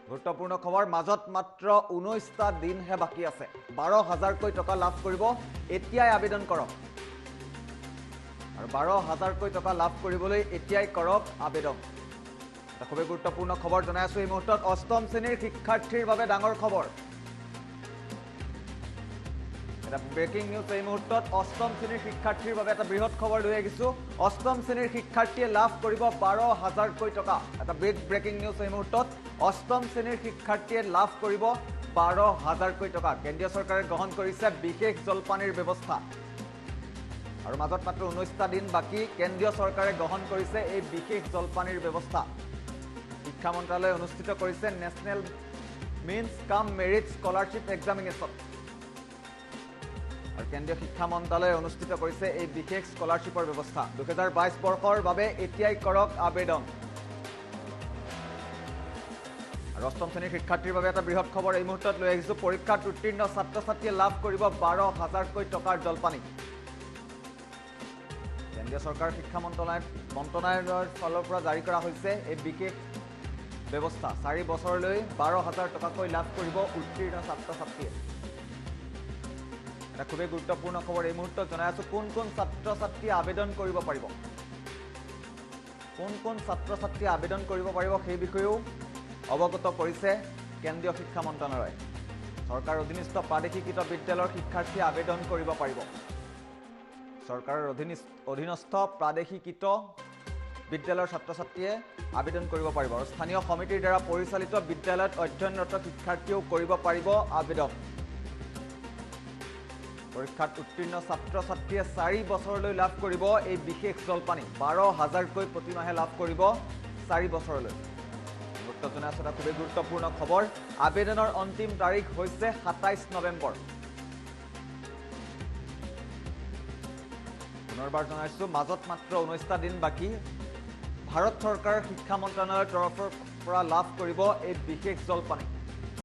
গুৰুত্বপূৰ্ণ খবৰ মাজত মাত্ৰ 19টা দিনহে বাকি আছে 12000 কোটি টকা লাভ কৰিব এতিয়াই আবেদন কৰক আৰু 12000 কোটি টকা লাভ কৰিবলৈ এতিয়াই কৰক আবেদন এটা খুব গুৰুত্বপূৰ্ণ খবৰ জনাই আছো এই মুহূৰ্তত অষ্টম শ্ৰেণীৰ শিক্ষাৰ্থীৰ বাবে ডাঙৰ খবৰ এটা ব্ৰেকিং নিউজ এই মুহূৰ্তত অষ্টম শ্ৰেণীৰ শিক্ষাৰ্থীৰ বাবে এটা বৃহৎ খবৰ লৈ আহিছো অষ্টম শ্ৰেণীৰ শিক্ষাৰ্থীয়ে লাভ কৰিব 12000 কোটি টকা এটা বিগ ব্ৰেকিং নিউজ এই মুহূৰ্তত অষ্টম শ্ৰেণীৰ শিক্ষাৰ্থীয়ে লাভ কৰিব 12000 কোটি টকা কেন্দ্ৰীয় চৰকাৰে গ্ৰহণ কৰিছে বিশেষ জলপানীৰ ব্যৱস্থা আৰু মাজত মাত্ৰ 19টা দিন বাকি কেন্দ্ৰীয় চৰকাৰে গ্ৰহণ কৰিছে এই বিশেষ জলপানীৰ ব্যৱস্থা শিক্ষা মন্ত্ৰালয়ে অনুষ্ঠিত কৰিছে নেশনেল মিন্স কাম মেৰিট স্কলাৰশ্বিপ এক্সামিনেশ্যন আৰু কেন্দ্ৰীয় শিক্ষা মন্ত্ৰালয়ে অনুষ্ঠিত কৰিছে এই বিশেষ স্কলাৰশ্বিপৰ ব্যৱস্থা 2022 বৰ্ষৰ বাবে এতিয়াই কৰক আবেদন আৰু অষ্টম শ্ৰেণীৰ শিক্ষাৰ্থীৰ বাবে এটা বৃহৎ খবৰ এই মুহূৰ্তত লৈ আহিছো পৰীক্ষাত উত্তীৰ্ণ ছাত্ৰ ছাত্ৰীয়ে লাভ কৰিব 12000 কোটি টকাৰ জলপানী কেন্দ্ৰীয় চৰকাৰ শিক্ষা মন্ত্ৰালয়ৰ ফালৰ পৰা জাৰি কৰা হৈছে এই বিশেষ ব্যৱস্থা 4 বছৰলৈ 12000 টকাকৈ লাভ কৰিব উত্তীৰ্ণ ছাত্ৰ ছাত্ৰীয়ে এটা খুব গুৰুত্বপূৰ্ণ খবৰ এই মুহূৰ্তত জনাই আছো কোন কোন ছাত্ৰ ছাত্ৰীয়ে আবেদন কৰিব পাৰিব সেই বিষয়েও অৱগত কৰিছে কেন্দ্ৰীয় শিক্ষা মন্ত্ৰালয়ে চৰকাৰ অধীনস্থ প্ৰাদেশিকৃত বিদ্যালয়ৰ শিক্ষাৰ্থীয়ে আবেদন কৰিব পাৰিব চৰকাৰৰ অধীনস্থ প্ৰাদেশিকৃত বিদ্যালয়ৰ ছাত্ৰ ছাত্ৰীয়ে আবেদন কৰিব পাৰিব আৰু স্থানীয় সমিতিৰ দ্বাৰা পৰিচালিত বিদ্যালয়ত অধ্যয়নৰত শিক্ষাৰ্থীয়েও কৰিব পাৰিব আবেদন পৰীক্ষাত উত্তীৰ্ণ ছাত্ৰ ছাত্ৰীয়ে 4 বছৰলৈ লাভ কৰিব এই বিশেষ জলপানী 12000 কৈ প্ৰতিমাহে লাভ কৰিব 4 বছৰলৈ জনাই আছো এটা খুব গুৰুত্বপূৰ্ণ খবৰ আবেদনৰ অন্তিম তাৰিখ হৈছে 27 নৱেম্বৰ পুনৰবাৰ জনাইছো মাজত মাত্ৰ 19টা দিন বাকি ভাৰত চৰকাৰৰ শিক্ষা মন্ত্ৰালয়ৰ তৰফৰ পৰা লাভ কৰিব এই বিশেষ জলপানী